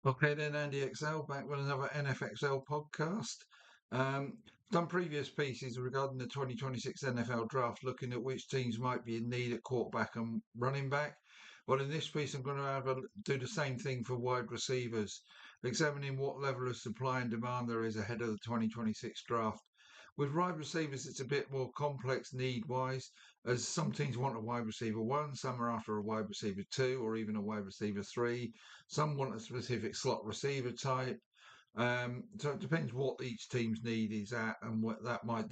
Okay then, Andy XL back with another NFXL podcast. Done previous pieces regarding the 2026 NFL draft, looking at which teams might be in need at quarterback and running back. Well, in this piece, I'm going to do the same thing for wide receivers, examining what level of supply and demand there is ahead of the 2026 draft. With wide receivers, it's a bit more complex need wise, as some teams want a wide receiver one, some are after a wide receiver two, or even a wide receiver three. Some want a specific slot receiver type. So it depends what each team's need is at, and what that might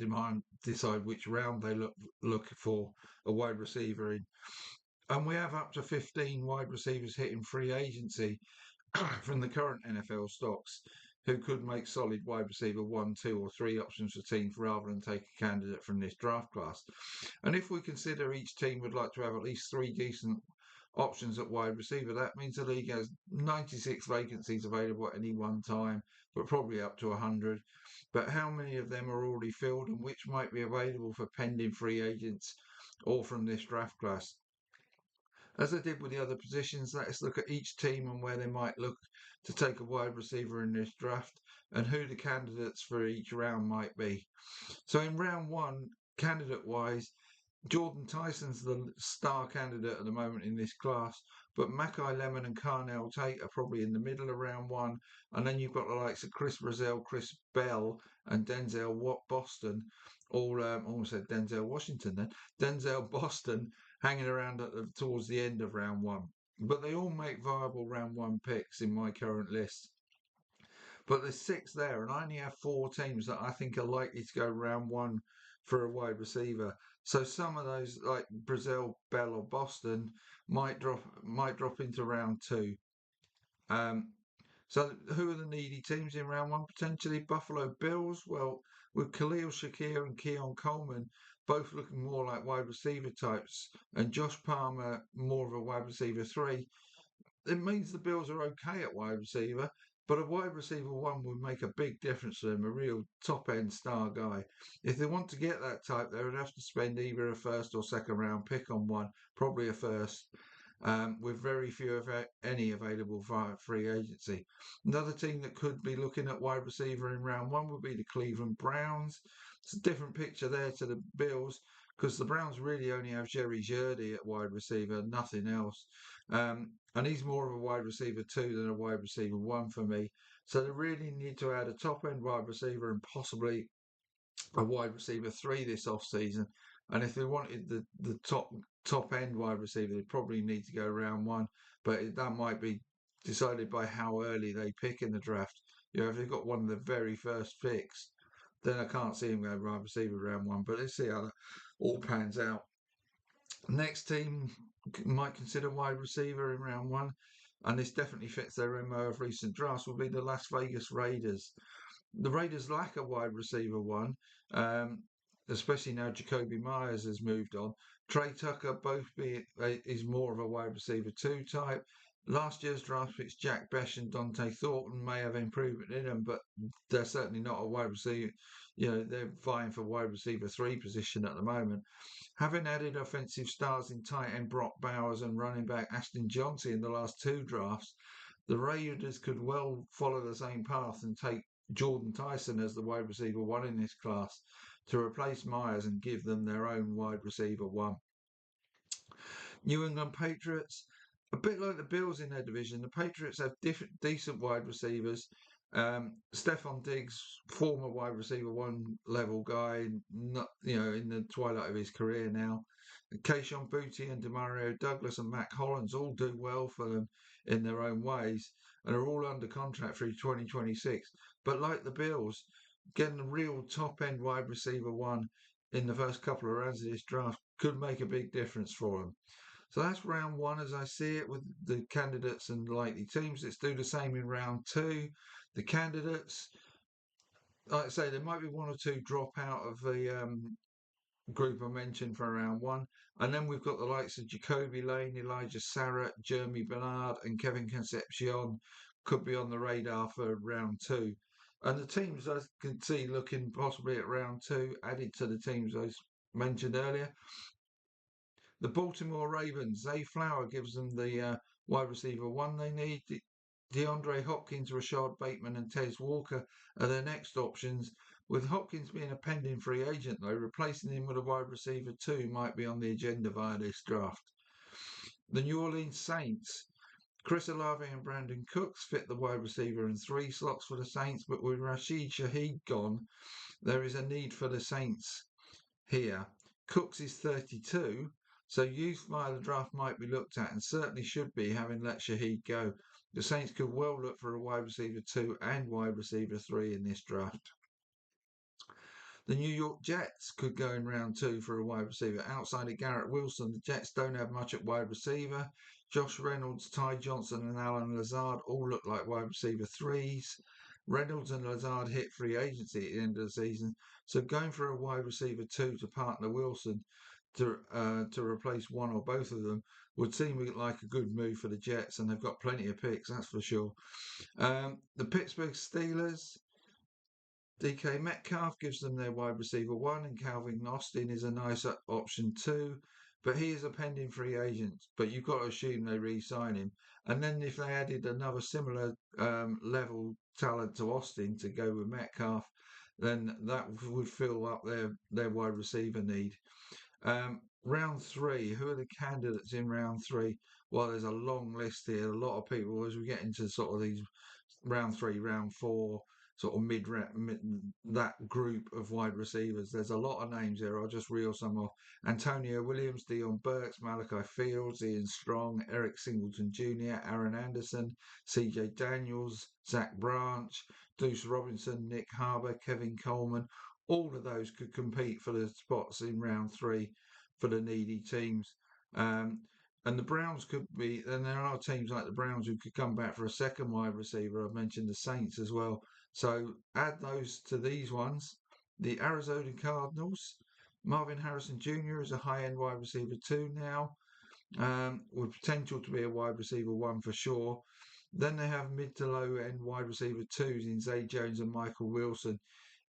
decide which round they look for a wide receiver in. And we have up to 15 wide receivers hitting free agency from the current NFL stocks who could make solid wide receiver one, two, or three options for teams rather than take a candidate from this draft class. And if we consider each team would like to have at least three decent options at wide receiver, that means the league has 96 vacancies available at any one time, but probably up to 100. But how many of them are already filled and which might be available for pending free agents or from this draft class? As I did with the other positions, let's look at each team and where they might look to take a wide receiver in this draft and who the candidates for each round might be. So in round one, candidate wise, Jordan Tyson's the star candidate at the moment in this class, but Mackay Lemon and Carnell Tate are probably in the middle of round one. And then you've got the likes of Chris Brazil, Chris Bell, and Denzel Boston, all almost said Denzel Washington then, Denzel Boston hanging around towards the end of round one. But they all make viable round one picks in my current list. But there's six there, and I only have four teams that I think are likely to go round one for a wide receiver. So some of those, like Brazil, Bell, or Boston, might drop into round two. Um, so who are the needy teams in round one? Potentially Buffalo Bills. Well, with Khalil Shakir and Keon Coleman both looking more like wide receiver types, and Josh Palmer more of a wide receiver three, it means the Bills are okay at wide receiver, but a wide receiver one would make a big difference to them, a real top end star guy. If they want to get that type, they would have to spend either a first or second round pick on one, probably a first. With very few, if any, available via free agency. Another team that could be looking at wide receiver in round one would be the Cleveland Browns. It's a different picture there to the Bills because the Browns really only have Jerry Jeudy at wide receiver, nothing else. And he's more of a wide receiver two than a wide receiver one for me. So they really need to add a top end wide receiver and possibly a wide receiver three this off season. And if they wanted the top end wide receiver, they probably need to go round one. But that might be decided by how early they pick in the draft. If they've got one of the very first picks, then I can't see him go wide receiver round one. But let's see how that all pans out. Next team might consider wide receiver in round one, and this definitely fits their MO of recent drafts, will be the Las Vegas Raiders. The Raiders lack a wide receiver one, especially now Jacoby Myers has moved on. Trey Tucker is more of a wide receiver two type. Last year's draft picks Jack Bech and Dante Thornton may have improvement in them, but they're certainly not a wide receiver. They're vying for wide receiver three position at the moment. Having added offensive stars in tight end Brock Bowers and running back Ashton Johnson in the last two drafts, the Raiders could well follow the same path and take Jordan Tyson as the wide receiver one in this class to replace Myers and give them their own wide receiver one. New England Patriots, a bit like the Bills in their division, the Patriots have decent wide receivers. Stefon Diggs, former wide receiver one level guy, not in the twilight of his career now. Kayshon Boutte and Demario Douglas and Mac Hollins all do well for them in their own ways and are all under contract through 2026. But like the Bills, getting a real top end wide receiver one in the first couple of rounds of this draft could make a big difference for them. So that's round one as I see it with the candidates and likely teams. Let's do the same in round two. The candidates, like I say, there might be one or two drop out of the group I mentioned for round one. And then we've got the likes of Jacoby Lane, Elijah Sarrett, Jeremy Bernard, and Kevin Concepcion could be on the radar for round two. And the teams I can see looking possibly at round two, added to the teams I mentioned earlier. The Baltimore Ravens, Zay Flower gives them the wide receiver one they need. DeAndre Hopkins, Rashad Bateman, and Tez Walker are their next options. With Hopkins being a pending free agent, though, replacing him with a wide receiver too might be on the agenda via this draft. The New Orleans Saints. Chris Olave and Brandon Cooks fit the wide receiver and 3 slots for the Saints, but with Rashid Shaheed gone, there is a need for the Saints here. Cooks is 32, so youth via the draft might be looked at and certainly should be, having let Shaheed go. The Saints could well look for a wide receiver 2 and wide receiver 3 in this draft. The New York Jets could go in round 2 for a wide receiver. Outside of Garrett Wilson, the Jets don't have much at wide receiver. Josh Reynolds, Ty Johnson, and Alan Lazard all look like wide receiver 3s. Reynolds and Lazard hit free agency at the end of the season, so going for a wide receiver 2 to partner Wilson to replace one or both of them would seem like a good move for the Jets, and they've got plenty of picks, that's for sure. The Pittsburgh Steelers. DK Metcalf gives them their wide receiver 1, and Calvin Austin is a nice option too, but he is a pending free agent. But you've got to assume they re-sign him. And then if they added another similar level talent to Austin to go with Metcalf, then that would fill up their wide receiver need. Round 3, who are the candidates in round 3? Well, there's a long list here. A lot of people, as we get into sort of these round 3, round 4, sort of mid that group of wide receivers. There's a lot of names here. I'll just reel some off. Antonio Williams, Dion Burks, Malachi Fields, Ian Strong, Eric Singleton Jr., Aaron Anderson, CJ Daniels, Zach Branch, Deuce Robinson, Nick Harbour, Kevin Coleman. All of those could compete for the spots in round 3 for the needy teams. And the Browns could be, and there are teams like the Browns who could come back for a second wide receiver. I've mentioned the Saints as well. So add those to these ones. The Arizona Cardinals, Marvin Harrison Jr. is a high-end wide receiver 2 now, with potential to be a wide receiver 1 for sure. Then they have mid to low-end wide receiver 2s in Zay Jones and Michael Wilson.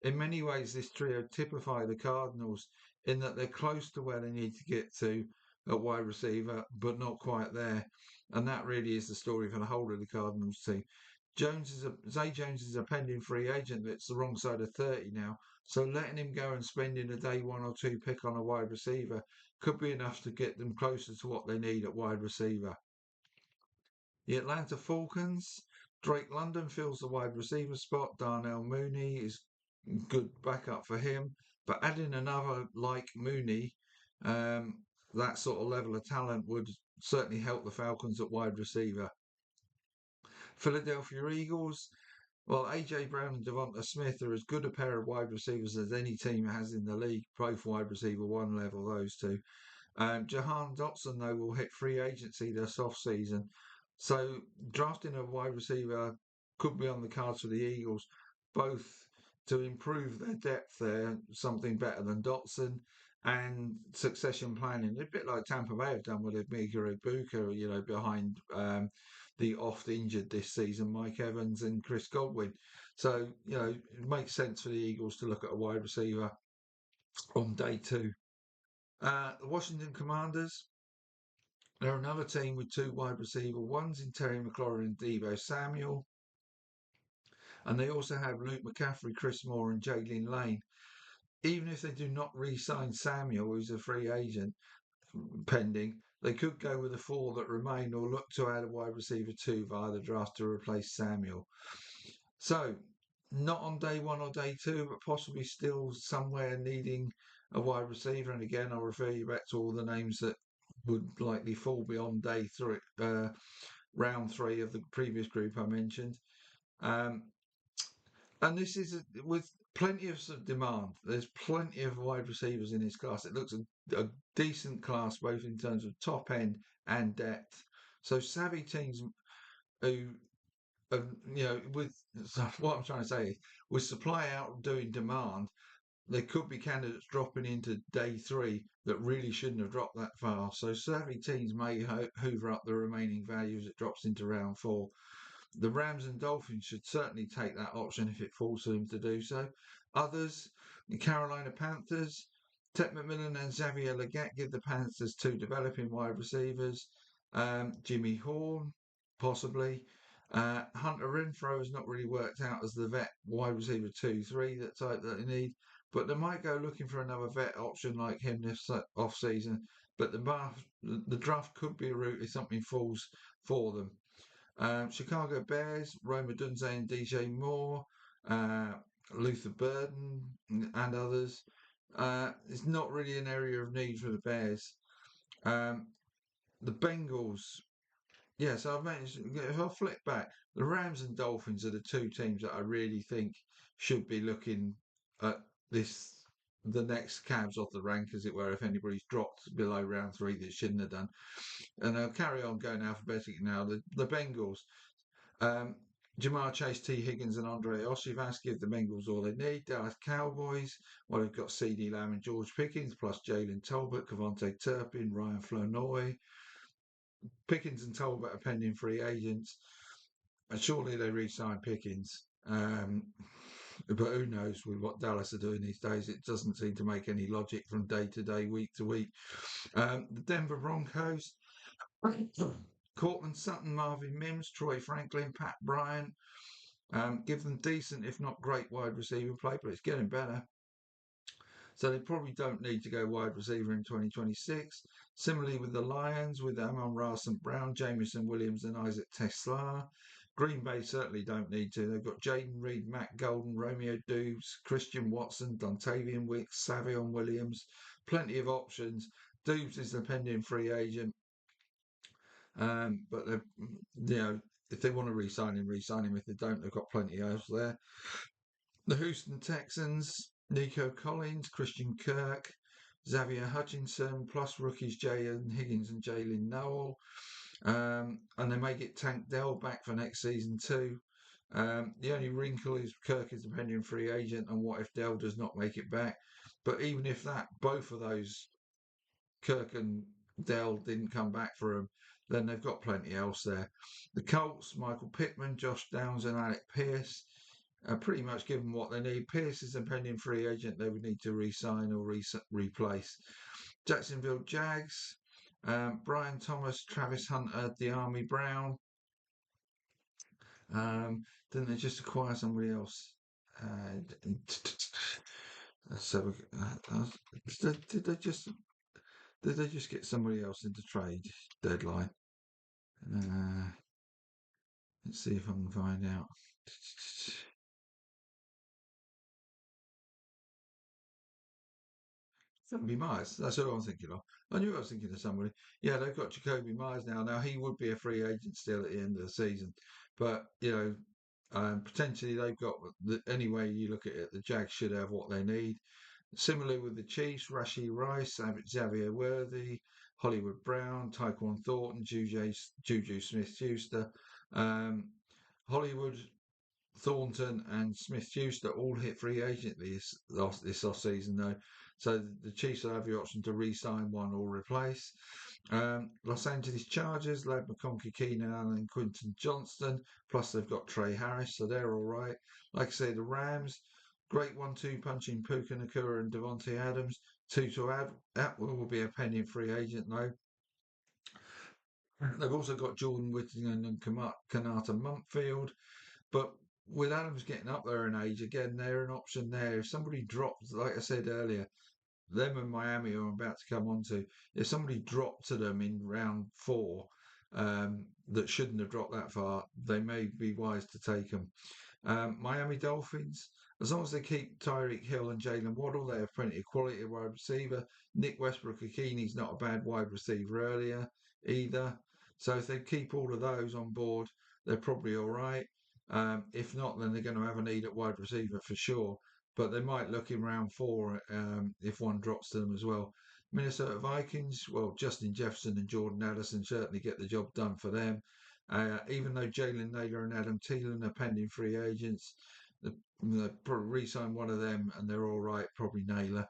In many ways, this trio typify the Cardinals in that they're close to where they need to get to at wide receiver, but not quite there. And that really is the story for the whole of the Cardinals team. Zay Jones is a pending free agent that's the wrong side of 30 now. So letting him go and spending a day 1 or 2 pick on a wide receiver could be enough to get them closer to what they need at wide receiver. The Atlanta Falcons. Drake London fills the wide receiver spot. Darnell Mooney is good backup for him. But adding another like Mooney, that sort of level of talent would certainly help the Falcons at wide receiver. Philadelphia Eagles. Well, A.J. Brown and Devonta Smith are as good a pair of wide receivers as any team has in the league, both wide receiver 1 level, those two. Jahan Dotson, though, will hit free agency this off-season. So drafting a wide receiver could be on the cards for the Eagles, both to improve their depth there, something better than Dotson, and succession planning, a bit like Tampa Bay have done with Emeka Egbuka, behind the oft-injured this season, Mike Evans and Chris Godwin. So, it makes sense for the Eagles to look at a wide receiver on day 2. The Washington Commanders, they're another team with 2 wide receiver 1s in Terry McLaurin and Deebo Samuel. And they also have Luke McCaffrey, Chris Moore, and Jalen Lane. Even if they do not re-sign Samuel, who's a free agent pending, they could go with the 4 that remain or look to add a wide receiver 2 via the draft to replace Samuel. So, not on day 1 or day 2, but possibly still somewhere needing a wide receiver. And again, I'll refer you back to all the names that would likely fall beyond day 3, round 3 of the previous group I mentioned. And this is with plenty of demand. There's plenty of wide receivers in this class. It looks a decent class, both in terms of top end and depth. So savvy teams who, with what I'm trying to say is, with supply outdoing demand, there could be candidates dropping into day 3 that really shouldn't have dropped that far. So savvy teams may hoover up the remaining value as it drops into round 4. The Rams and Dolphins should certainly take that option if it falls to them to do so. Others, the Carolina Panthers, Ted McMillan and Xavier Legette give the Panthers 2 developing wide receivers. Jimmy Horn, possibly. Hunter Renfro has not really worked out as the vet wide receiver 2-3 that type that they need, but they might go looking for another vet option like him this off season. But the draft could be a route if something falls for them. Chicago Bears, Roma Dunze and DJ Moore, uh, Luther Burden, and others. It's not really an area of need for the Bears. The Bengals, yeah, so I've mentioned, if I flip back, the Rams and Dolphins are the two teams that I really think should be looking at this, the next cabs off the rank, as it were, if anybody's dropped below round 3 that shouldn't have done. And I'll carry on going alphabetically now. The Bengals, um, Jamar Chase, T. Higgins, and Andre Osivas give the Bengals all they need. Dallas Cowboys, well, they've got CeeDee Lamb and George Pickens, plus Jalen Tolbert, Kevontae Turpin, Ryan Flournoy. Pickens and Tolbert are pending free agents. And surely they re-sign Pickens. But who knows with what Dallas are doing these days? It doesn't seem to make any logic from day to day, week to week. The Denver Broncos, Cortland Sutton, Marvin Mims, Troy Franklin, Pat Bryant. Give them decent, if not great, wide receiver play, but it's getting better. So they probably don't need to go wide receiver in 2026. Similarly with the Lions, with Amon-Ra St. Brown, Jameson Williams, and Isaac Tesla. Green Bay certainly don't need to. They've got Jaden Reed, Matt Golden, Romeo Dubes, Christian Watson, Dontavian Wicks, Savion Williams. Plenty of options. Dubes is the pending free agent. But if they want to re-sign him. If they don't, they've got plenty else there. The Houston Texans, Nico Collins, Christian Kirk, Xavier Hutchinson, plus rookies Jalen Higgins and Jalen Noel. And they may get Tank Dell back for next season too. The only wrinkle is Kirk is a pending free agent, and what if Dell does not make it back? But even if that, both of those, Kirk and Dell, didn't come back for him, then they've got plenty else there. The Colts, Michael Pittman, Josh Downs, and Alec Pierce. Pretty much given what they need. Pierce is a pending free agent they would need to re-sign or replace. Jacksonville Jags, Brian Thomas, Travis Hunter, De'Ami Brown. Didn't they just acquire somebody else? So did they just get somebody else into trade deadline? Let's see if I can find out. Jacoby Myers. That's what I was thinking of. I knew I was thinking of somebody. Yeah, they've got Jacoby Myers now. Now he would be a free agent still at the end of the season, but potentially they've got any way you look at it, the Jags should have what they need. Similarly with the Chiefs, Rashee Rice, Xavier Worthy, Hollywood Brown, Tyquan Thornton, Juju Smith-Schuster. Hollywood, Thornton and Smith-Schuster all hit free agent this off season though, so the Chiefs will have the option to re-sign one or replace. Los Angeles Chargers, Lad McConkey, Keenan Allen, Quinton Johnston, plus they've got Trey Harris, so they're all right. Like I say, the Rams, great 1-2 punching Puka Nacua and Devontae Adams. Tutu Atwell will be a pending free agent though. They've also got Jordan Whittington and Kanata Mumpfield, but with Adams getting up there in age, again, they're an option there. If somebody drops, like I said earlier, them and Miami are about to come on to, if somebody dropped to them in round 4 that shouldn't have dropped that far, they may be wise to take them. Miami Dolphins, as long as they keep Tyreek Hill and Jalen Waddle, they have plenty of quality at wide receiver. Nick Westbrook-Ikhini's not a bad wide receiver earlier either. So if they keep all of those on board, they're probably all right. If not, then they're going to have a need at wide receiver for sure. But they might look in round 4 if one drops to them as well. Minnesota Vikings, well, Justin Jefferson and Jordan Addison certainly get the job done for them. Even though Jalen Naylor and Adam Thielen are pending free agents, they'll probably re-sign one of them and they're all right, probably Naylor.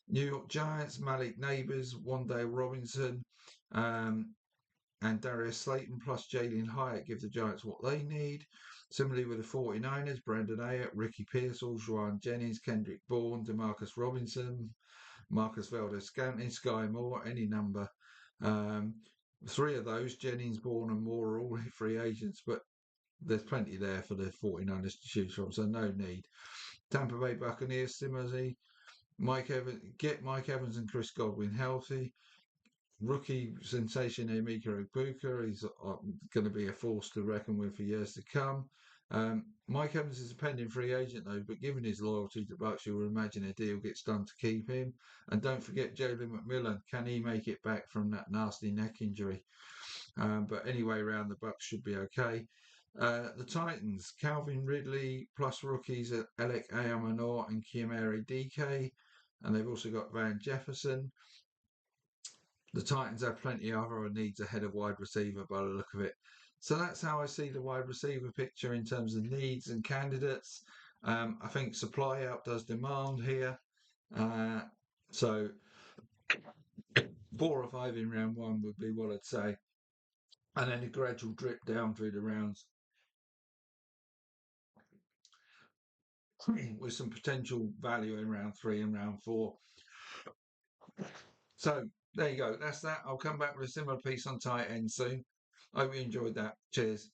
New York Giants, Malik Neighbors, Wan'Dale Robinson, and Darius Slayton plus Jalen Hyatt give the Giants what they need. Similarly with the 49ers, Brandon Aiyuk, Ricky Pearsall, Juwan Jennings, Kendrick Bourne, Demarcus Robinson, Marcus Valdes-Scantling, Sky Moore, any number. 3 of those, Jennings, Bourne and Moore, are all free agents, but there's plenty there for the 49ers to choose from, so no need. Tampa Bay Buccaneers, similarly, get Mike Evans and Chris Godwin healthy. Rookie sensation Emeka Egbuka, he's going to be a force to reckon with for years to come. Mike Evans is a pending free agent though, but given his loyalty to Bucks, you would imagine a deal gets done to keep him. And don't forget Jalen McMillan, can he make it back from that nasty neck injury? But anyway, around the Bucks should be okay. The Titans, Calvin Ridley plus rookies at Alec Ayamanor and Kiemere DK, and they've also got Van Jefferson. The Titans have plenty of other needs ahead of wide receiver by the look of it. So that's how I see the wide receiver picture in terms of needs and candidates. I think supply outdoes demand here. So 4 or 5 in round 1 would be what I'd say. And then a gradual drip down through the rounds with some potential value in round 3 and round 4. So there you go. That's that. I'll come back with a similar piece on tight end soon. Hope you enjoyed that. Cheers.